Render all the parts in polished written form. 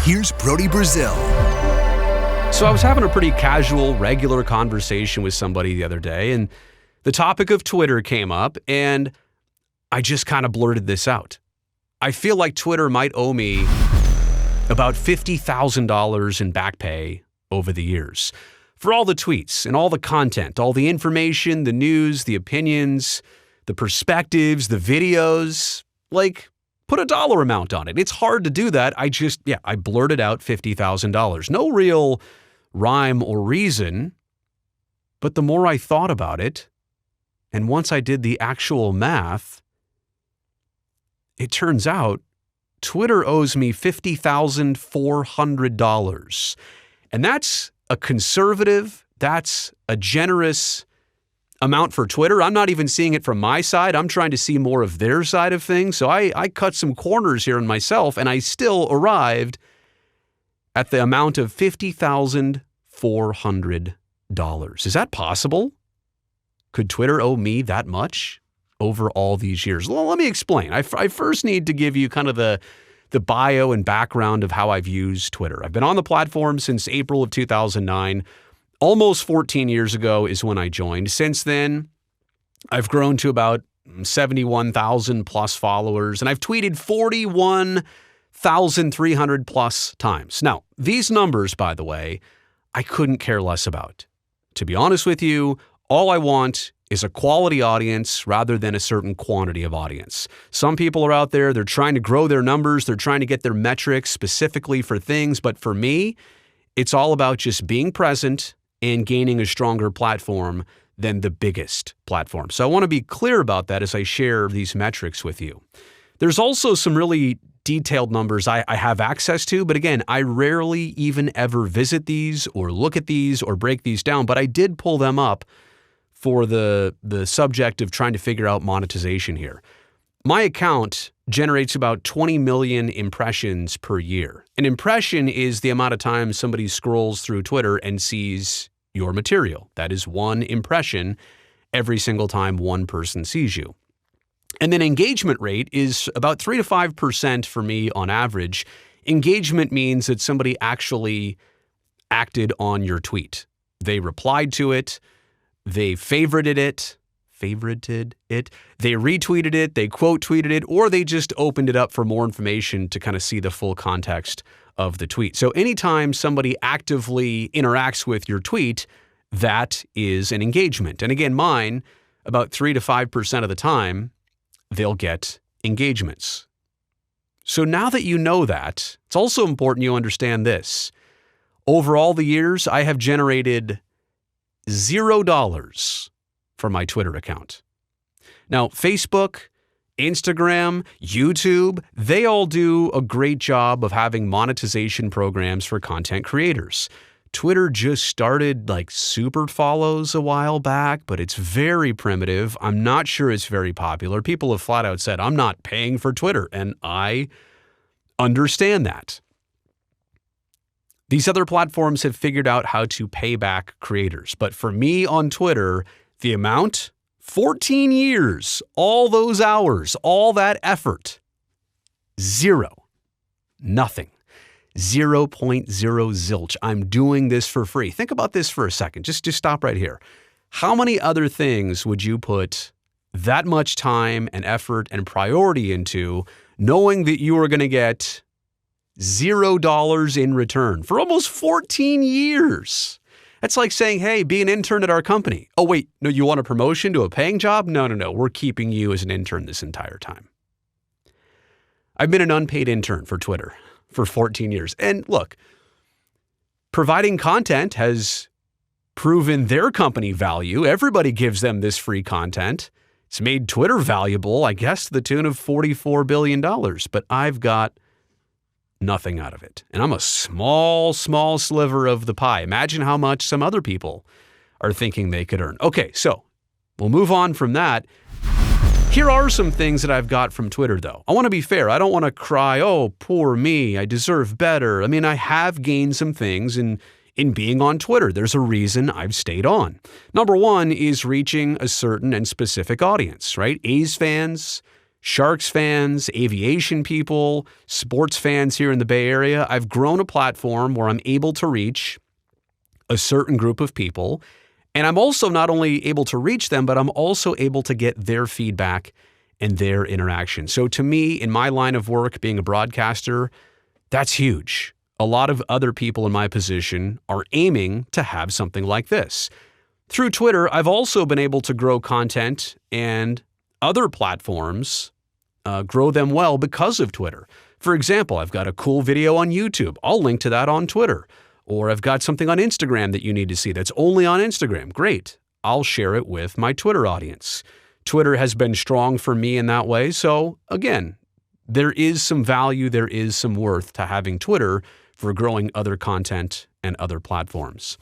Here's Brody Brazil. So I was having a pretty casual, regular conversation with somebody the other day, and the topic of Twitter came up, and I just kind of blurted this out. I feel like Twitter might owe me about $50,000 in back pay over the years for all the tweets and all the content, all the information, the news, the opinions, the perspectives, the videos. Like, put a dollar amount on it. It's hard to do that. I blurted out $50,000. No real rhyme or reason. But the more I thought about it, and once I did the actual math, it turns out Twitter owes me $50,400. And that's a conservative, that's a generous amount for Twitter. I'm not even seeing it from my side. I'm trying to see more of their side of things. So I cut some corners here in myself, and I still arrived at the amount of $50,400. Is that possible? Could Twitter owe me that much over all these years? Well, let me explain. I first need to give you kind of the bio and background of how I've used Twitter. I've been on the platform since April of 2009. Almost 14 years ago is when I joined. Since then, I've grown to about 71,000 plus followers, and I've tweeted 41,300 plus times. Now, these numbers, by the way, I couldn't care less about. To be honest with you, all I want is a quality audience rather than a certain quantity of audience. Some people are out there, they're trying to grow their numbers, they're trying to get their metrics specifically for things, but for me, it's all about just being present and gaining a stronger platform than the biggest platform. So I want to be clear about that as I share these metrics with you. There's also some really detailed numbers I have access to, but again, I rarely even ever visit these or look at these or break these down, but I did pull them up for the subject of trying to figure out monetization here. My account generates about 20 million impressions per year. An impression is the amount of time somebody scrolls through Twitter and sees your material. That is one impression every single time one person sees you. And then engagement rate is about 3 to 5% for me on average. Engagement means that somebody actually acted on your tweet. They replied to it, they favorited it, they retweeted it, they quote tweeted it, or they just opened it up for more information to kind of see the full context of the tweet. So anytime somebody actively interacts with your tweet, that is an engagement. And again, mine, about 3 to 5% of the time, they'll get engagements. So now that you know that, it's also important you understand this. Over all the years, I have generated $0 for my Twitter account. Now, Facebook, Instagram, YouTube, they all do a great job of having monetization programs for content creators. Twitter just started like super follows a while back, but it's very primitive. I'm not sure it's very popular. People have flat out said, I'm not paying for Twitter, and I understand that. These other platforms have figured out how to pay back creators. But for me on Twitter, the amount, 14 years, all those hours, all that effort, zero, nothing, 0.0 zilch. I'm doing this for free. Think about this for a second. Just stop right here. How many other things would you put that much time and effort and priority into knowing that you are going to get $0 in return for almost 14 years? That's like saying, hey, be an intern at our company. Oh, wait, no, you want a promotion to a paying job? No. We're keeping you as an intern this entire time. I've been an unpaid intern for Twitter for 14 years. And look, providing content has proven their company value. Everybody gives them this free content. It's made Twitter valuable, I guess, to the tune of $44 billion. But I've got nothing out of it. And I'm a small sliver of the pie. Imagine how much some other people are thinking they could earn. Okay, so we'll move on from that. Here are some things that I've got from Twitter, though. I want to be fair. I don't want to cry, oh, poor me, I deserve better. I mean, I have gained some things in being on Twitter. There's a reason I've stayed on. Number one is reaching a certain and specific audience, right? A's fans, Sharks fans, aviation people, sports fans here in the Bay Area. I've grown a platform where I'm able to reach a certain group of people. And I'm also not only able to reach them, but I'm also able to get their feedback and their interaction. So to me, in my line of work, being a broadcaster, that's huge. A lot of other people in my position are aiming to have something like this. Through Twitter, I've also been able to grow content and other platforms, grow them well because of Twitter. For example, I've got a cool video on YouTube. I'll link to that on Twitter. Or I've got something on Instagram that you need to see that's only on Instagram. Great. I'll share it with my Twitter audience. Twitter has been strong for me in that way. So again, there is some value, there is some worth to having Twitter for growing other content and other platforms.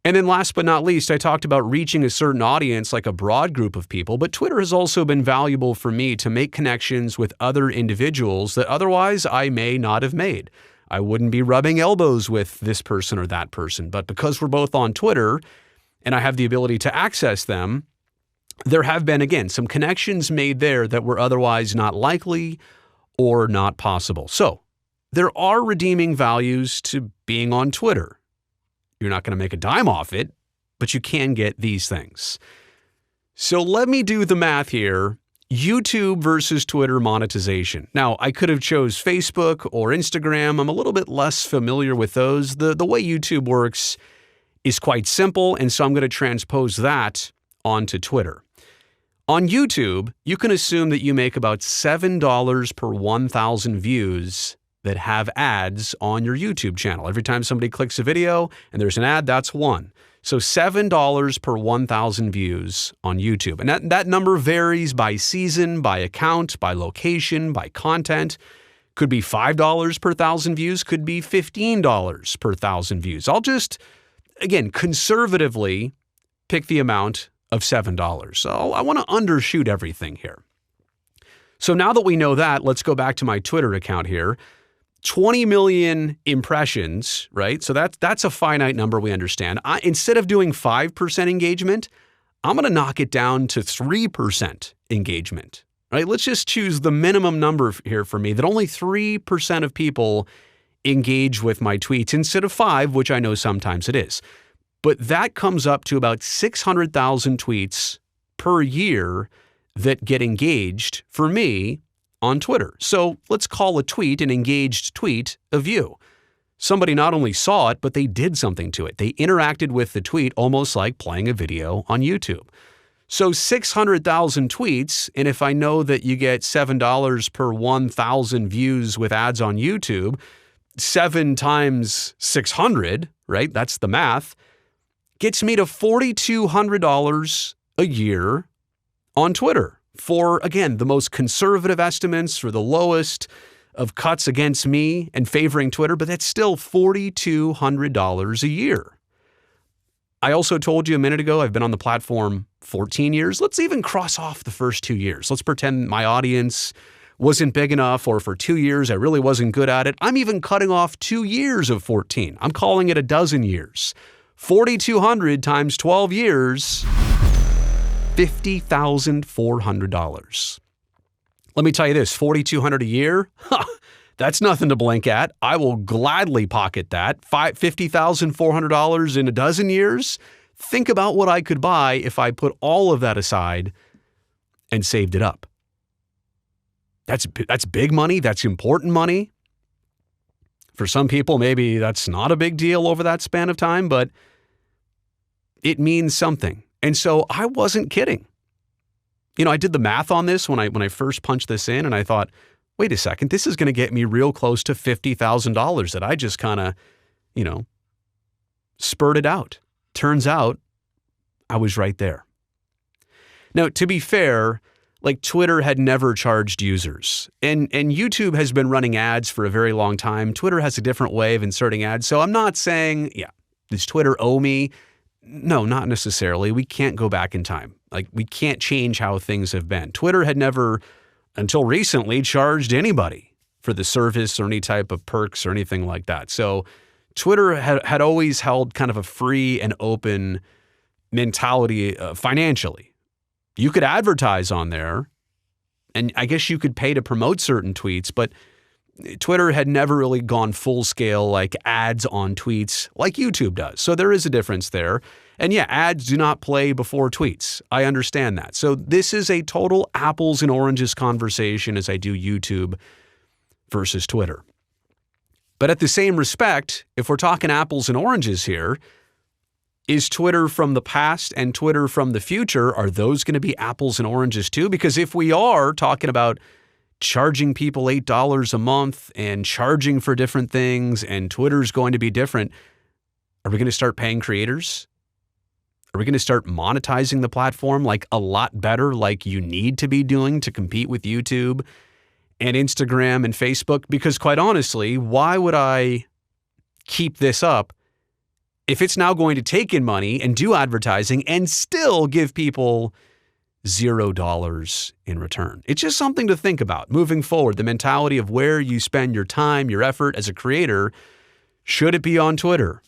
And then last but not least, I talked about reaching a certain audience, like a broad group of people, but Twitter has also been valuable for me to make connections with other individuals that otherwise I may not have made. I wouldn't be rubbing elbows with this person or that person, but because we're both on Twitter and I have the ability to access them, there have been, again, some connections made there that were otherwise not likely or not possible. So there are redeeming values to being on Twitter. You're not going to make a dime off it, but you can get these things. So let me do the math here. YouTube versus Twitter monetization. Now, I could have chose Facebook or Instagram. I'm a little bit less familiar with those. The way YouTube works is quite simple, and so I'm going to transpose that onto Twitter. On YouTube, you can assume that you make about $7 per 1,000 views that have ads on your YouTube channel. Every time somebody clicks a video and there's an ad, that's one. So $7 per 1,000 views on YouTube. And that number varies by season, by account, by location, by content. Could be $5 per 1,000 views, could be $15 per 1,000 views. I'll just, again, conservatively pick the amount of $7. So I want to undershoot everything here. So now that we know that, let's go back to my Twitter account here. 20 million impressions, right? So that's a finite number we understand. Instead of doing 5% engagement, I'm going to knock it down to 3% engagement, right? Let's just choose the minimum number here for me, that only 3% of people engage with my tweets instead of 5, which I know sometimes it is. But that comes up to about 600,000 tweets per year that get engaged for me on Twitter. So let's call a tweet, an engaged tweet, a view. Somebody not only saw it, but they did something to it. They interacted with the tweet almost like playing a video on YouTube. So 600,000 tweets, and if I know that you get $7 per 1,000 views with ads on YouTube, 7 times 600, right? That's the math, gets me to $4,200 a year on Twitter. For, again, the most conservative estimates, for the lowest of cuts against me and favoring Twitter, but that's still $4,200 a year. I also told you a minute ago, I've been on the platform 14 years. Let's even cross off the first 2 years. Let's pretend my audience wasn't big enough, or for 2 years I really wasn't good at it. I'm even cutting off 2 years of 14. I'm calling it a dozen years. 4,200 times 12 years, $50,400. Let me tell you this, $4,200 a year, that's nothing to blink at. I will gladly pocket that. $50,400 in a dozen years. Think about what I could buy if I put all of that aside and saved it up. That's big money. That's important money. For some people, maybe that's not a big deal over that span of time, but it means something. And so I wasn't kidding. You know, I did the math on this when I first punched this in, and I thought, wait a second, this is going to get me real close to $50,000 that I just kind of, spurted out. Turns out I was right there. Now, to be fair, like Twitter had never charged users, and YouTube has been running ads for a very long time. Twitter has a different way of inserting ads. So I'm not saying, does Twitter owe me? No, not necessarily. We can't go back in time. Like, we can't change how things have been. Twitter had never, until recently, charged anybody for the service or any type of perks or anything like that. So Twitter had always held kind of a free and open mentality financially. You could advertise on there, And I guess you could pay to promote certain tweets, but Twitter had never really gone full scale like ads on tweets like YouTube does. So there is a difference there. And yeah, ads do not play before tweets. I understand that. So this is a total apples and oranges conversation as I do YouTube versus Twitter. But at the same respect, if we're talking apples and oranges here, is Twitter from the past and Twitter from the future, are those going to be apples and oranges too? Because if we are talking about charging people $8 a month and charging for different things and Twitter's going to be different, are we going to start paying creators? Are we going to start monetizing the platform like a lot better, like you need to be doing to compete with YouTube and Instagram and Facebook? Because quite honestly, why would I keep this up if it's now going to take in money and do advertising and still give people $0 in return? It's just something to think about moving forward. The mentality of where you spend your time, your effort as a creator, should it be on Twitter?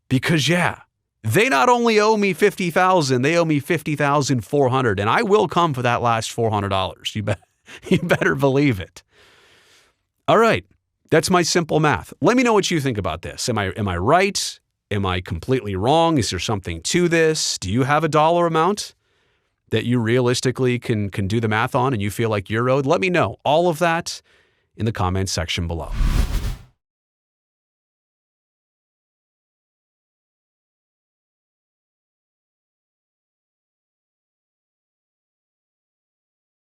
Because yeah, they not only owe me $50,000, they owe me $50,400, and I will come for that last $400. You better believe it. All right, that's my simple math. Let me know what you think about this. Am I right? Am I completely wrong? Is there something to this? Do you have a dollar amount that you realistically can do the math on and you feel like you're owed? Let me know all of that in the comments section below.